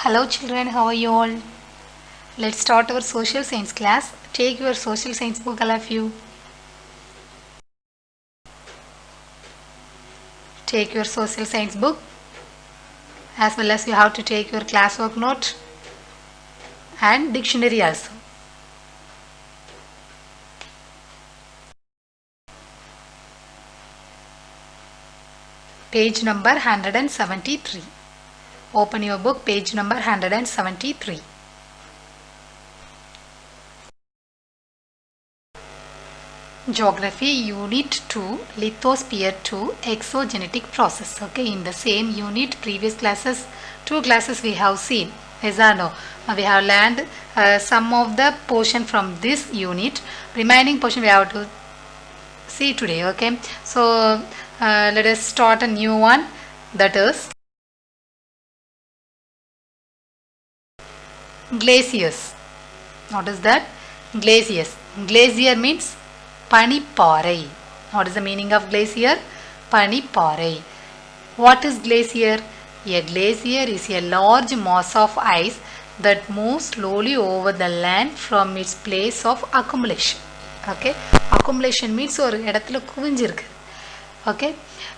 Hello children, how are you all? Let's start our social science class. Take your social science book, all of you. Take your social science book as well as you have to take your classwork note and dictionary also. Page number 173. Open your book, page number 173. Geography Unit 2 Lithosphere 2 Exogenetic Process. Okay, in the same unit, previous classes, 2 classes we have seen. Yes or no? We have learned some of the portion from this unit. Remaining portion we have to see today. Okay, so let us start a new one, that is glaciers. What is that? Glaciers. Glacier means Paniparai. What is the meaning of glacier? Paniparai. What is glacier? A glacier is a large mass of ice that moves slowly over the land from its place of accumulation. Okay, accumulation means ஒரு இடத்துல குவிஞ்சிருக்கு. Okay,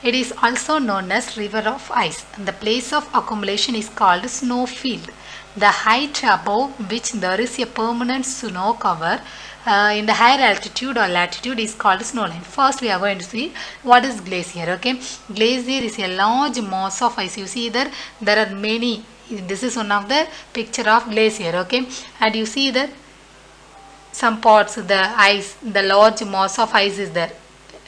it is also known as river of ice. The place of accumulation is called snow field. The height above which there is a permanent snow cover in the higher altitude or latitude is called snow line. First we are going to see what is glacier. Okay, glacier is a large mass of ice. You see there are many. This is one of the picture of glacier. Okay, and you see that some parts the ice, the large mass of ice is there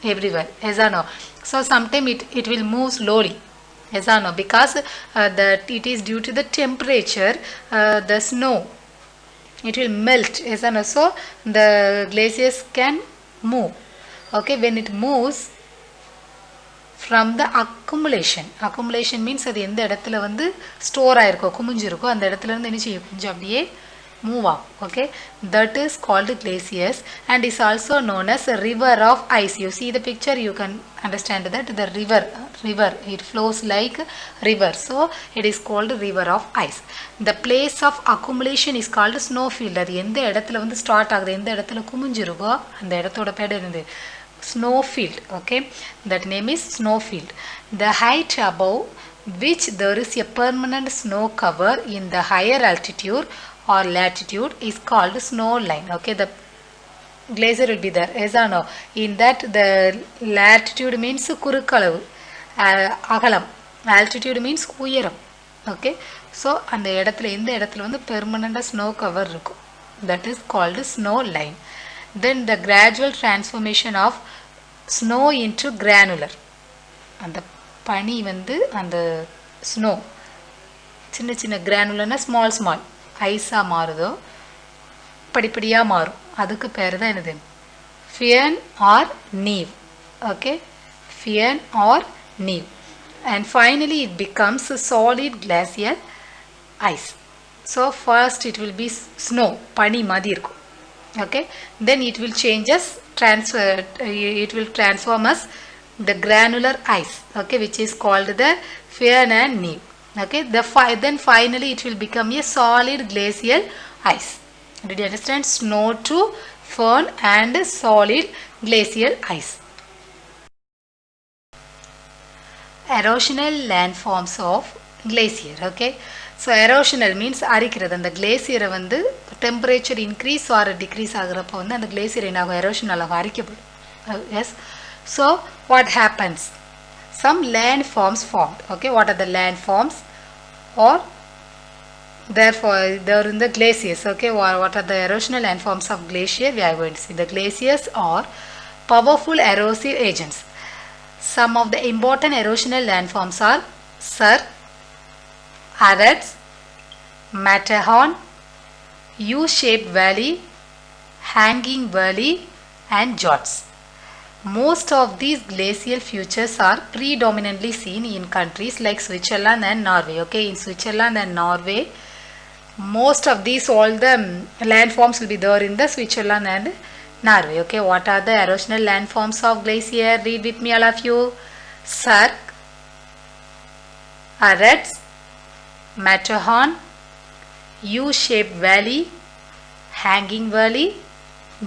everywhere. Yes or no? So sometimes it will move slowly. Yes or no? Because that it is due to the temperature, the snow, it will melt. Yes or no? So the glaciers can move. Okay, when it moves from the accumulation. Accumulation means அது எந்த இடத்துல வந்து store ஆயிருக்கோ, குமிஞ்சிருக்கோ, அந்த இடத்துல இருந்து என்ன செய்யும், கொஞ்சம் அப்படியே move up. Okay, that is called glaciers and is also known as a river of ice. You see the picture, you can understand that the river it flows like river, so it is called river of ice. The place of accumulation is called snow field. அது எந்த இடத்துல வந்து start ஆகுது, எந்த இடத்துல குமிஞ்சிருக்கோ அந்த இடத்தோட பேர் என்னது, snow field. Okay, that name is snow field. The height above which there is a permanent snow cover in the higher altitude or latitude is called snow line. Okay, the glacier will be there. Yes or no? In that the latitude means kurukalavu, agalam. Altitude means uyaram. Okay, so அந்த இடத்துல இந்த இடத்துல வந்து permanent snow cover இருக்கும். That is called snow line. Then the gradual transformation of snow into granular. அந்த பனி வந்து அந்த snow சின்ன சின்ன granularனா small ஐஸா மாறுதோ, படிப்படியா மாறும், அதுக்கு பேர் தான் என்னது, firn or névé. Okay, firn or névé. And finally it becomes a solid glacial ice. So first it will be snow, பனி மாதிரி இருக்கும். Okay, then it will transform as the granular ice. Okay, which is called the Fian and Neve. Okay, then finally it will become a solid glacial ice. Did you understand? Snow to firn and solid glacial ice. Erosional landforms of glacier. Okay, so erosional means அரிக்கிறது. அந்த glacier வந்து temperature increase or decrease ஆகிறப்போ வந்து அந்த glacier என்ன ஆகும், erosional ஆகும், அரிக்கப்படும். Yes, so what happens, some landforms formed. Okay, what are the landforms, or therefore they are in the glaciers. Okay, what are the erosional landforms of glacier? We are going to see the glaciers are powerful erosive agents. Some of the important erosional landforms are Cirque, Arats, Matterhorn, U-shaped valley, hanging valley and Jots. Most of these glacial features are predominantly seen in countries like Switzerland and Norway. Okay, in Switzerland and Norway, most of these, all the landforms will be there in the Switzerland and Norway. Okay, what are the erosional landforms of glacier? Read with me all of you. Cirque, Arats, Matterhorn, U-shaped valley, hanging valley,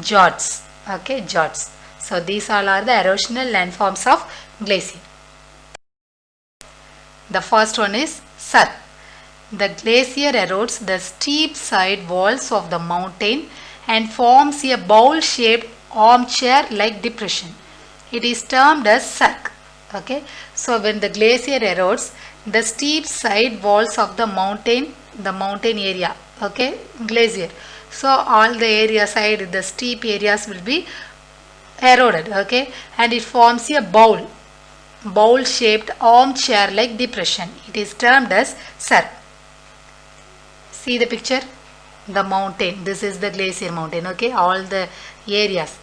jots. Okay, jots. So these all are the erosional landforms of glacier. The first one is cirque. The glacier erodes the steep side walls of the mountain and forms a bowl-shaped armchair-like depression. It is termed as cirque. Okay, so when the glacier erodes the steep side walls of the mountain area, okay, glacier. So all the area side, the steep areas will be eroded, okay, and it forms a bowl-shaped armchair-like depression. It is termed as cirque. See the picture, the mountain, this is the glacier mountain, okay, all the areas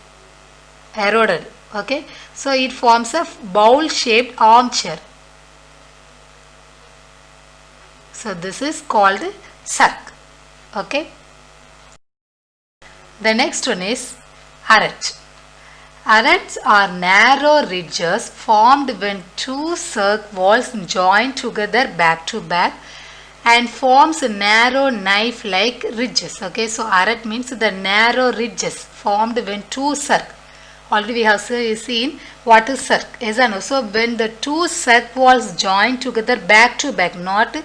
eroded, okay, so it forms a bowl shaped armchair. So this is called cirque. Okay, the next one is arête. Arêtes are narrow ridges formed when two cirque walls join together back to back and forms narrow knife-like ridges. Okay, so arête means the narrow ridges formed when two cirque. Already we have seen what is cirque. Yes or no? So when the two cirque walls join together back to back, not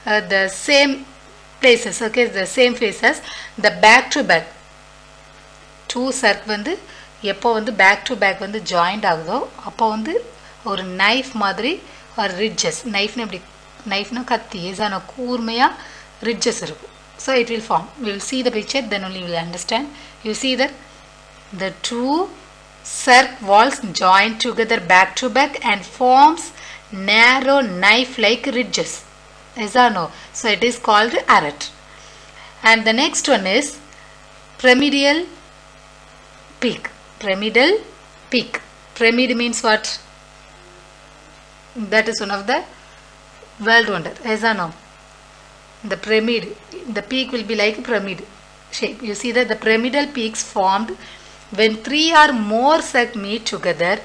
the same places. Okay, the same faces, the back to back. Two cirque வந்து எப்போ வந்து back to back வந்து joint ஆகுதோ அப்போ வந்து ஒரு knife மாதிரி ஒரு ரிட்ஜஸ், நைஃப்னு எப்படி, நைஃப்னா கத்தி, ஏசான கூர்மையாக ரிட்ஜஸ் இருக்கும். So it will form. We will see the picture, then only you will understand. You see that the two cirque walls join together back to back and forms narrow knife-like ridges. Yes or no? So it is called arête. And the next one is pyramidal peak. Pyramidal peak. Pyramid means what? That is one of the world wonder. Yes or no? The pyramid, the peak will be like a pyramid shape. You see that the pyramidal peaks formed when three or more cirque meet together.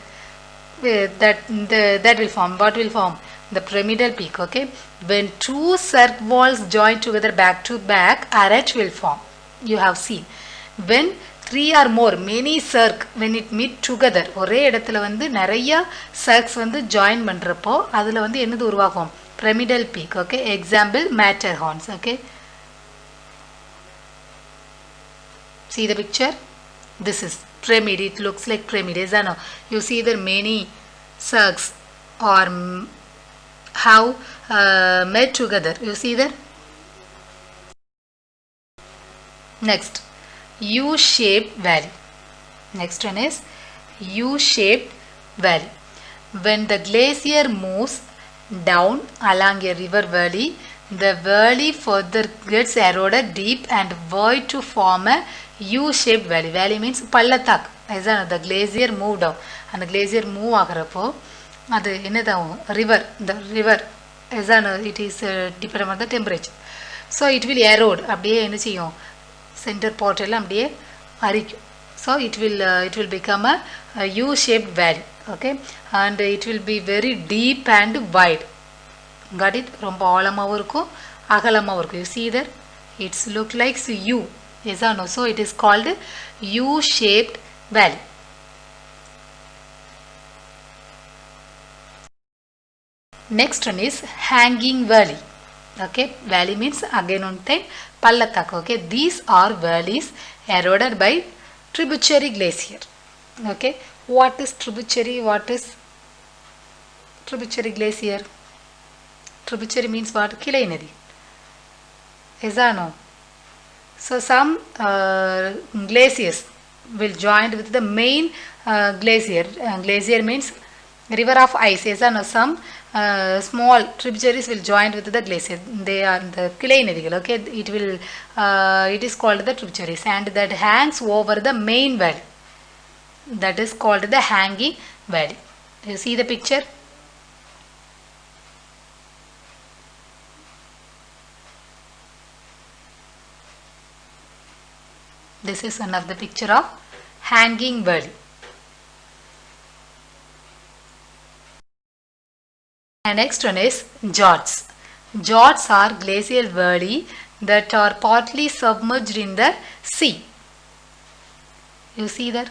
That will form. What will form? The pyramidal peak. Okay. When two cirque walls join together back to back, arête will form. You have seen. When three or more, many cirque, when it meet together, ஒரே இடத்துல வந்து நிறைய சர்க்ஸ் வந்து join பண்ணுறப்போ அதில் வந்து என்னது உருவாகும்? pyramidal peak. Okay, example Matterhorns. Okay, see the picture, this is pyramid, it looks like pyramid. Is no? You see there many cirques or have met together. You see there. Next, U-shaped valley. Next one is U-shaped valley. When the glacier moves down along a river valley, the valley further gets eroded deep and wide to form a U-shaped valley. Valley means pallatak. The glacier moved down, and the glacier move ஆகிறப்போ அது என்னதாகும்? River, the river, it is dependent on the temperature. So it will erode. அப்படியே என்ன செய்யும்? Center part எல்லாம் அப்படியே அரிக்கும். So it will become a U-shaped valley. Okay, and it will be very deep and wide. Got it? ரொம்ப ஆழமாவும் இருக்கும் அகலமாவும் இருக்கும். You see there, it's look like U. Yes or no? So it is called U-shaped valley. Next one is hanging valley. Okay, valley means again one time pallatak. Okay, these are valleys eroded by tributary glacier. Okay, what is tributary? What is tributary glacier? Tributary means what? Kilai nadi. Is that no? So some glaciers will join with the main glacier. Glacier means river of ice. Is that no? Some small tributaries will join with the glacier. They are the Kilai Nadigal. Okay, it is called the tributaries, and that hangs over the main valley. That is called the hanging valley. You see the picture? This is one of the picture of hanging valley. And next one is jots. Jots are glacial valley that are partly submerged in the sea. You see that?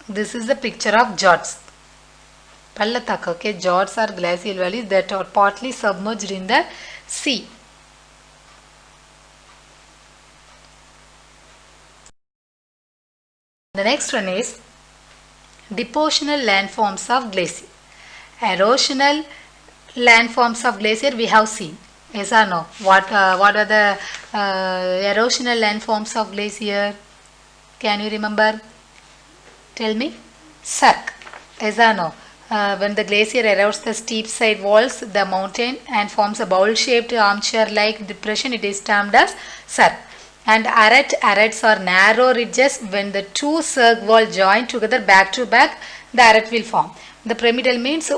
This is the picture of Jats. Pallatak, okay, Jats are glacial valleys that are partly submerged in the sea. The next one is depositional landforms of glacier. Erosional landforms of glacier we have seen. Yes or no? What are the erosional landforms of glacier? Can you remember? Tell me. Cirque. Yes or no? When the glacier erodes the steep side walls, the mountain and forms a bowl-shaped armchair-like depression, it is termed as cirque. And arêtes are narrow ridges. When the two cirque walls join together back to back, the arête will form. The pyramidal means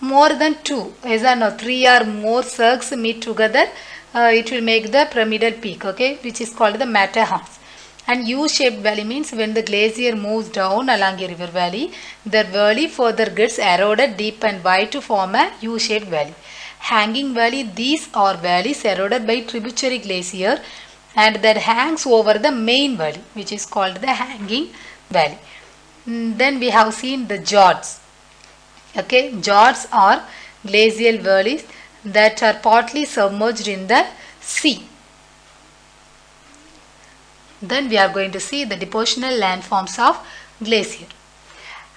more than two. Yes or no? Three or more cirques meet together. It will make the pyramidal peak, okay, which is called the Matterhorns. And U-shaped valley means when the glacier moves down along a river valley, the valley further gets eroded deep and wide to form a U-shaped valley. Hanging valley, these are valleys eroded by tributary glacier and that hangs over the main valley, which is called the hanging valley. Then we have seen the Jats. Okay, Jats are glacial valleys that are partly submerged in the sea. Then we are going to see the depositional landforms of glacier.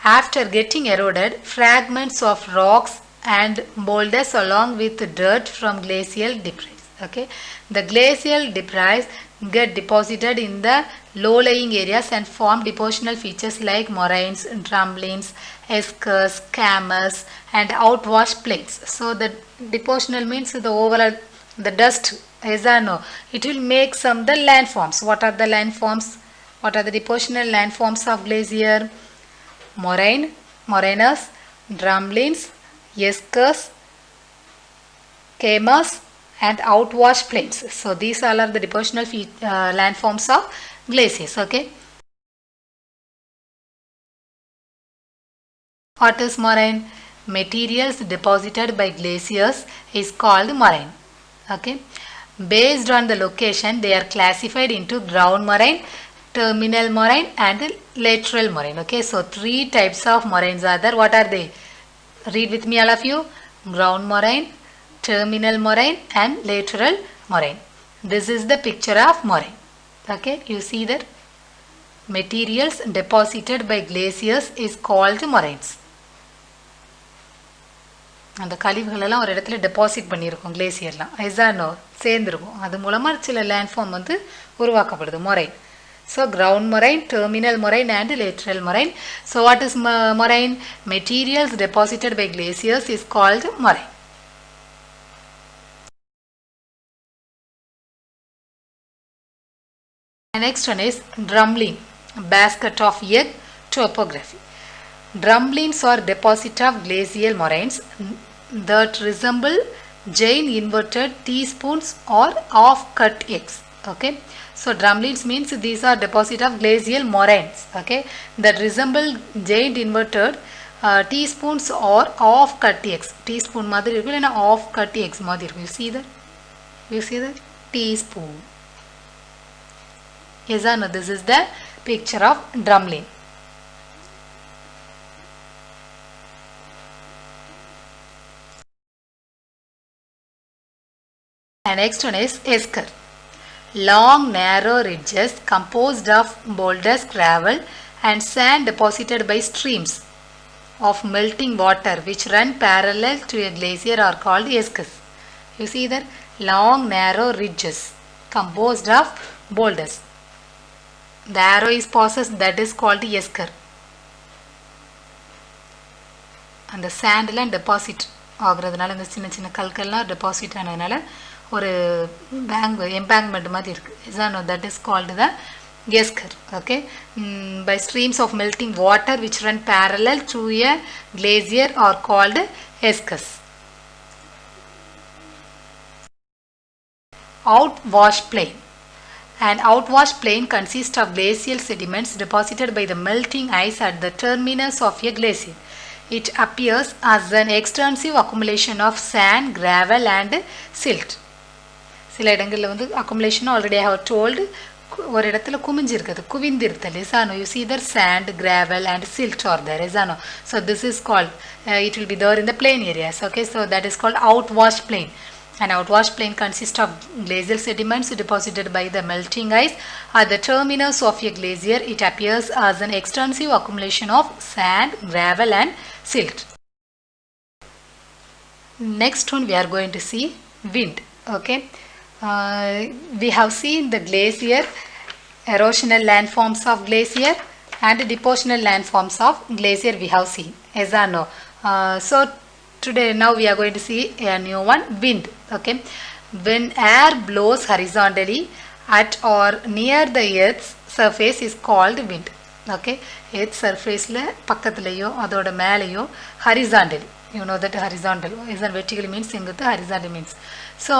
After getting eroded, fragments of rocks and boulders along with dirt from glacial debris. Okay, the glacial debris get deposited in the low-lying areas and form depositional features like moraines, drumlins, eskers, camas, and outwash plains. So the depositional means the overall the dust. Yes or no? It will make some the landforms. What are the landforms? What are the depositional landforms of glacier? Moraine, moraines, drumlins, eskers, camas, and outwash plains. So these all are the depositional landforms of glaciers. Okay. What is moraine? Materials deposited by glaciers is called moraine. Okay. Based on the location, they are classified into ground moraine, terminal moraine, and lateral moraine. Okay, so three types of moraines are there. What are they? Read with me, all of you. Ground moraine, terminal moraine, and lateral moraine. This is the picture of moraine. Okay, you see that materials deposited by glaciers is called moraines. அந்த கழிவுகளெல்லாம் ஒரு இடத்துல deposit பண்ணியிருக்கோம் கிளேசியர்லாம் ஐசானோ சேர்ந்துருக்கும் அது மூலமாக சில landform வந்து உருவாக்கப்படுது moraine. So ground moraine, terminal moraine and lateral moraine. So what is moraine? Materials deposited by glaciers is called moraine. Next one is drumlin, basket of egg topography. Drumlins are deposit of glacial moraines that resemble giant inverted teaspoons or half-cut eggs. Okay, so drumlins means these are deposit of glacial moraines. Okay, that resemble giant inverted teaspoons or half-cut eggs. Teaspoon மாதிரி இருக்கு இல்லைன்னா half-cut eggs மாதிரி இருக்கும். You see that? You see that? Teaspoon. Yes or no? This is the picture of drumlin. And next one is esker. Long narrow ridges composed of boulders, gravel and sand deposited by streams of melting water which run parallel to a glacier are called eskers. You see that? Long narrow ridges composed of boulders. The arrow is possessed, that is called esker. And the sand எல்லாம் deposit ஆகுறதுனால இந்த சின்ன சின்ன கல்கள்லாம் deposit ஆனதுனால ஒரு embankment மாதிரி இருக்குது. இசானோ that is called the esker. Okay, by streams of melting water which run parallel to a glacier are called eskers. Outwash plain. An outwash plain consists of glacial sediments deposited by the melting ice at the terminus of a glacier. It appears as an extensive accumulation of sand, gravel and silt. சில இடங்களில் வந்து accumulation already I have told ஒரு இடத்துல குமிஞ்சிருக்குது குவிந்திருத்தல் இசானோ you see there sand gravel and silt are there இசானோ so this is called it will be there in the plain areas okay so that is called outwash plain. An outwash plain consists of glacial sediments deposited by the melting ice at the terminus of a glacier. It appears as an extensive accumulation of sand gravel and silt. Next one we are going to see wind. Okay, we have seen the glacier, erosional landforms of glacier and depositional landforms of glacier we have seen. Yes or no? So today now we are going to see a new one, wind. Okay, when air blows horizontally at or near the earth's surface is called wind. Okay, earth surface la பக்கத்துலயோ அதோட மேலயோ horizontally, you know that horizontal is not vertically means ingathu horizontal means. So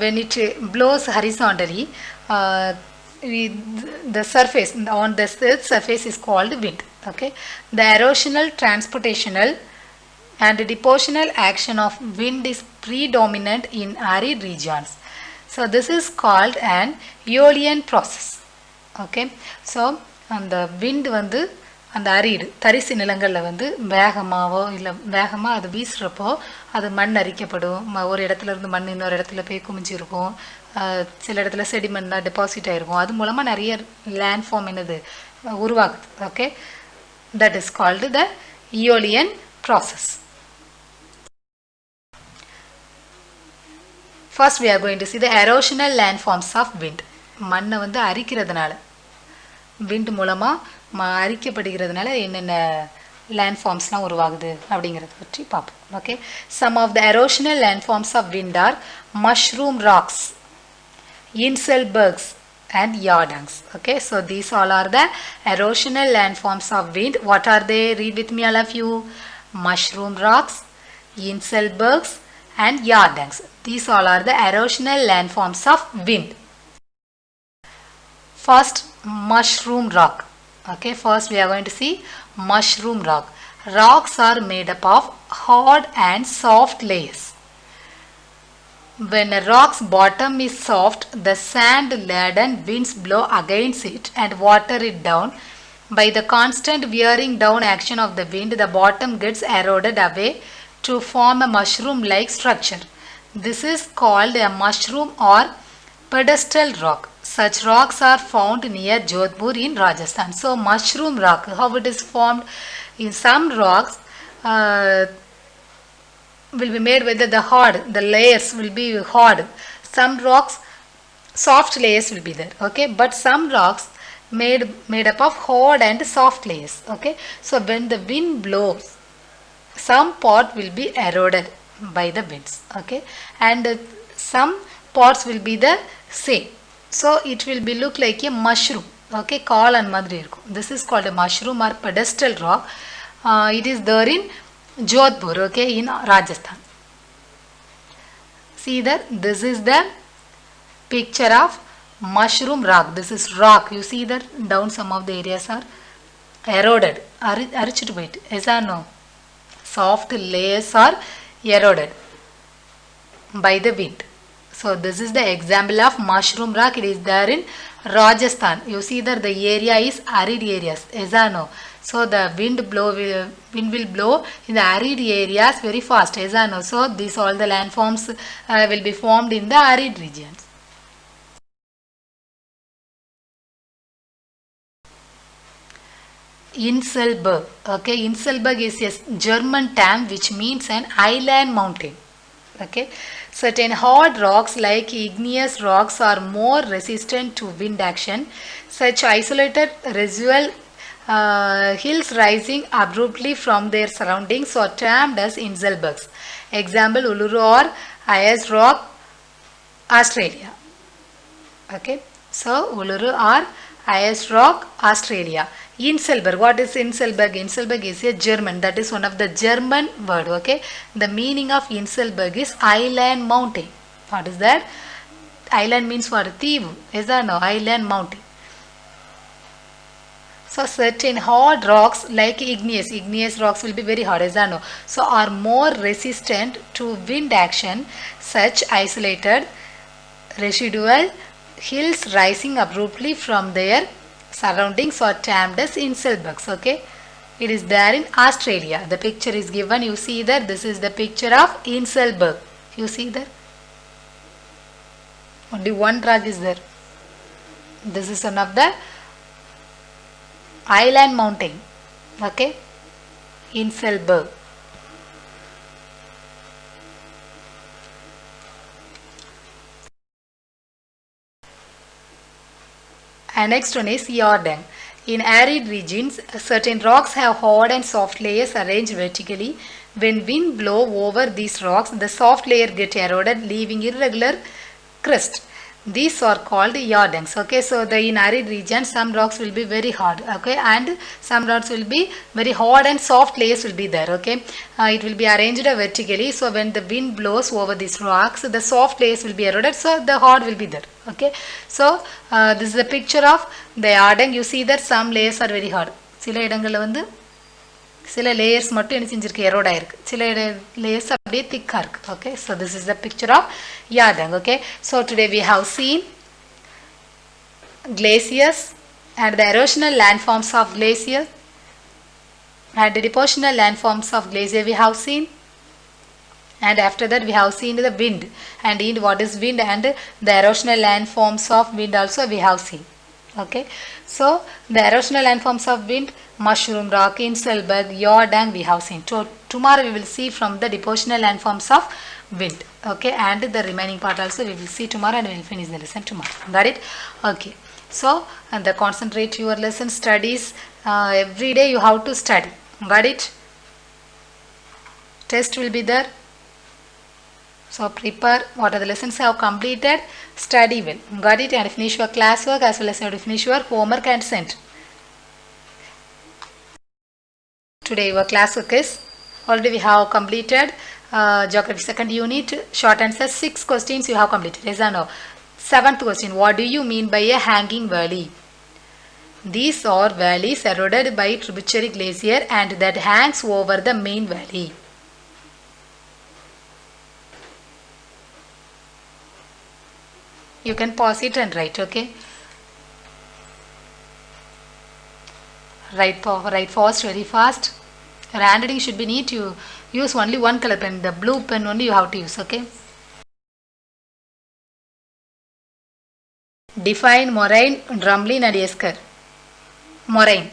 when it blows horizontally the surface on the earth surface is called wind. Okay, the erosional, transportational and depositional action of wind is predominant in arid regions. So this is called an aeolian process. Okay, so அந்த wind வந்து அந்த அரிடு தரிசு நிலங்களில் வந்து வேகமாவோ இல்லை வேகமாக அது வீசுகிறப்போ அது மண் அரிக்கப்படும். ஒரு இடத்துல இருந்து மண் இன்னொரு இடத்துல போய் குமிஞ்சிருக்கும். சில இடத்துல செடிமெண்ட்லாம் டெபாசிட் ஆகிருக்கும். அது மூலமாக நிறைய லேண்ட் ஃபார்ம் என்னது உருவாகுது. Okay, that is called the aeolian process. First we are going to see the erosional landforms of wind. மண்ணை வந்து அரிக்கிறதுனால wind மூலமாக அரிக்கப்படுகிறதுனால என்னென்ன landformsலாம் உருவாகுது அப்படிங்கிறத பற்றி பார்ப்போம். Okay, some of the erosional landforms of wind are mushroom rocks, inselbergs and yardangs. Okay, so these all are the erosional landforms of wind. What are they? Read with me all of you. Mushroom rocks, inselbergs and yardangs. These all are the erosional landforms of wind. First, mushroom rock. Okay, first we are going to see mushroom rock. Rocks are made up of hard and soft layers. When a rock's bottom is soft, the sand laden winds blow against it and water it down. By the constant wearing down action of the wind, the bottom gets eroded away to form a mushroom-like structure. This is called a mushroom or pedestal rock. Such rocks are found near Jodhpur in Rajasthan. So mushroom rock, how it is formed? In some rocks will be made with the hard, the layers will be hard. Some rocks soft layers will be there. Okay, but some rocks made up of hard and soft layers. Okay, so when the wind blows, some part will be eroded by the winds. Okay, and some parts will be the same. So it will be look like a mushroom. Okay, காளான் மாதிரி இருக்கும். This is called a mushroom or pedestal rock. It is there in Jodhpur, okay, in Rajasthan. See that this is the picture of mushroom rock. This is rock. You see that down some of the areas are eroded. அரிச்சிட்டு போயிட்டு. Yes or no? Soft layers are eroded by the wind. So this is the example of mushroom rock. It is there in Rajasthan. You see that the area is arid areas. Yes or no? So the wind will blow in the arid areas very fast. Yes or no? So these all the landforms will be formed in the arid regions. Inselberg. Okay, Inselberg is a German term which means an island mountain. Okay, certain hard rocks like igneous rocks are more resistant to wind action. Such isolated residual hills rising abruptly from their surroundings are termed as Inselbergs. Example, Uluru or Ayers Rock, Australia. Okay, so Uluru or Ayers Rock, Australia. Inselberg. What is Inselberg? Inselberg is a German. That is one of the German word. Okay. The meaning of Inselberg is island mountain. What is that? Island means what? Thivu. Is that no? Island mountain. So certain hard rocks like igneous rocks will be very hard. Is that no? So are more resistant to wind action. Such isolated residual hills rising abruptly from their surroundings are termed as Inselbergs. Okay, it is there in Australia. The picture is given. You see there. This is the picture of Inselberg. You see there. Only one rock is there. This is one of the island mountain. Okay, Inselberg. And next one is Yardang. In arid regions, certain rocks have hard and soft layers arranged vertically. When wind blow over these rocks, the soft layer get eroded, leaving irregular crust. These are called yardangs. Okay, so in arid region, some rocks will be very hard. Okay, and some rocks will be very hard and soft layers will be there. Okay, it will be arranged vertically. So when the wind blows over these rocks, the soft layers will be eroded. So the hard will be there. Okay, so this is a picture of the yardang. You see that some layers are very hard. சில இடங்கள்ல வந்து சில layers மட்டும் என்ன செஞ்சிருக்கு erode ஆயிருக்கு சில layers அப்படியே thick இருக்கு okay so this is the picture of yardang okay so today we have seen glaciers and the erosional landforms of glaciers and the depositional landforms of glacier we have seen and after that we have seen the wind and in what is wind and the erosional landforms of wind also we have seen okay so the erosional landforms of wind mushroom rock Inselberg yardang we have seen so tomorrow we will see from the depositional landforms of wind okay and the remaining part also we will see tomorrow and we will finish the lesson tomorrow got it okay so and the concentrate your lesson studies every day you have to study got it test will be there so prepare what are the lessons you have completed study well got it and finish your classwork as well as you have to finish your homework and send today your classwork is already we have completed geography second unit short answer 6 questions you have completed yes or no seventh question what do you mean by a hanging valley these are valleys eroded by tributary glacier and that hangs over the main valley you can pause it and write okay write fast very fast your handwriting should be neat you use only one color pen the blue pen only you have to use okay define moraine drumlin and esker moraine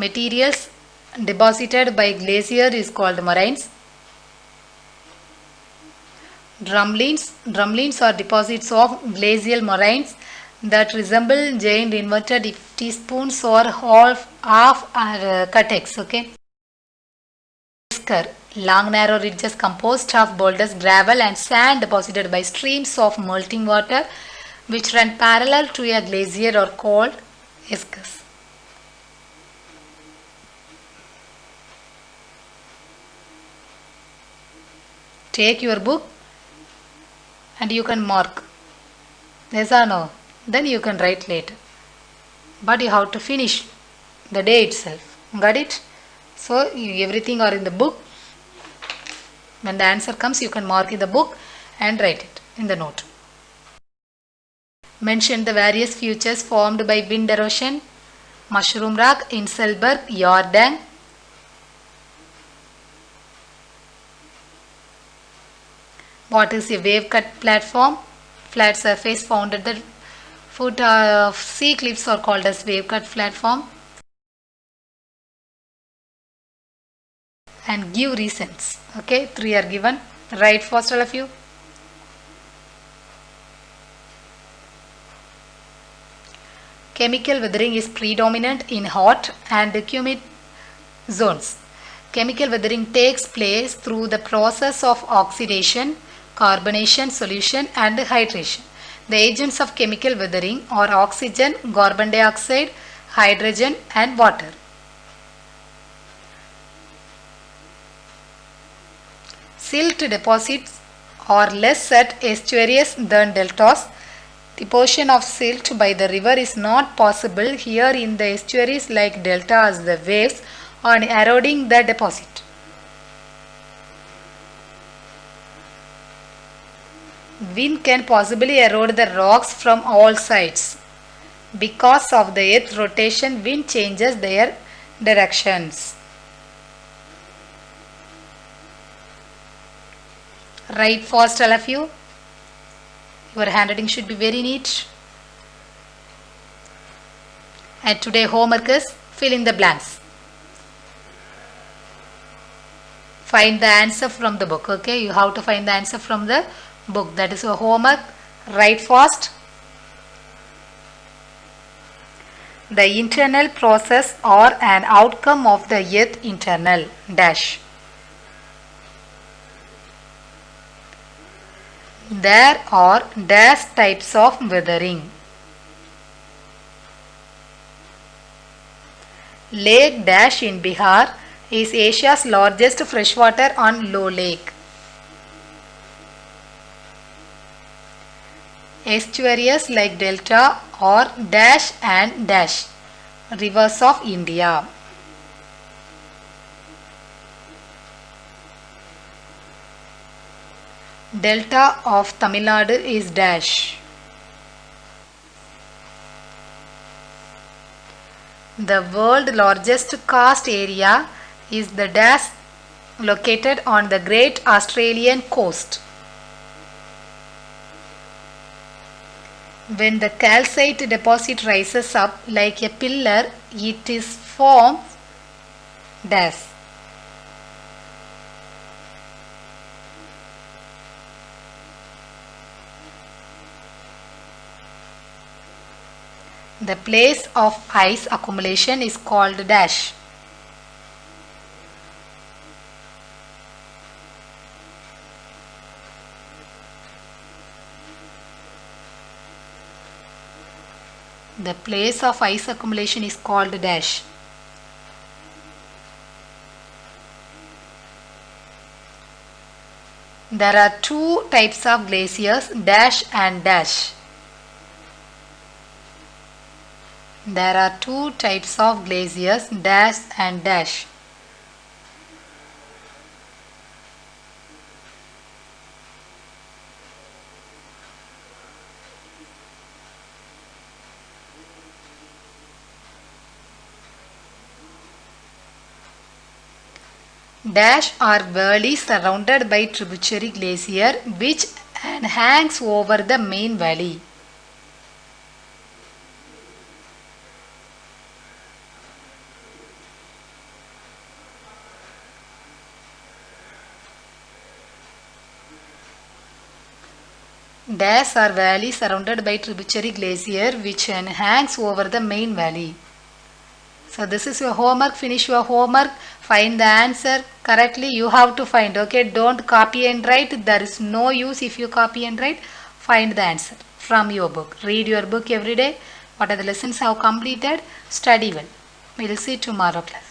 materials deposited by glacier is called moraines drumlins are deposits of glacial moraines that resemble giant inverted teaspoons or half cuttecks okay long narrow ridges composed of boulders gravel and sand deposited by streams of melting water which run parallel to a glacier are called eskers take your book and you can mark yes or no then you can write later but you have to finish the day itself got it so everything are in the book when the answer comes you can mark in the book and write it in the note mention the various features formed by wind erosion mushroom rock Inselberg yardang what is a wave cut platform flat surface found at the foot of sea cliffs are called as wave cut platform and give reasons okay 3 are given write fast all of you chemical weathering is predominant in hot and humid zones chemical weathering takes place through the process of oxidation carbonation solution and hydration the agents of chemical weathering are oxygen carbon dioxide hydrogen and water silt deposits are less at estuaries than deltas deposition of silt by the river is not possible here in the estuaries like deltas the waves are eroding the deposit Wind can possibly erode the rocks from all sides. Because of the earth rotation, wind changes their directions. Write fast, all of you. Your handwriting should be very neat. And today homework is fill in the blanks. Find the answer from the book. Okay, you have to find the answer from the book. That is your homework. Write fast. The internal process or an outcome of the earth internal dash. There are dash types of weathering. Lake Dash in Bihar is Asia's largest freshwater and low lake. Estuaries like Delta or Dash and Dash rivers of India. Delta of Tamil Nadu is Dash. The world's largest karst area is the Dash located on the Great Australian coast. When the calcite deposit rises up like a pillar, it is formed Dash. The place of ice accumulation is called Dash. The place of ice accumulation is called Dash. There are two types of glaciers, Dash and Dash. There are two types of glaciers, Dash and Dash. Dash are valleys surrounded by tributary glacier which hangs over the main valley. Dash are valleys surrounded by tributary glacier which hangs over the main valley. So this is your homework. Finish your homework. Find the answer correctly. You have to find. Okay, don't copy and write. There is no use if you copy and write. Find the answer from your book. Read your book every day. What are the lessons have completed? Study well. We will see tomorrow class.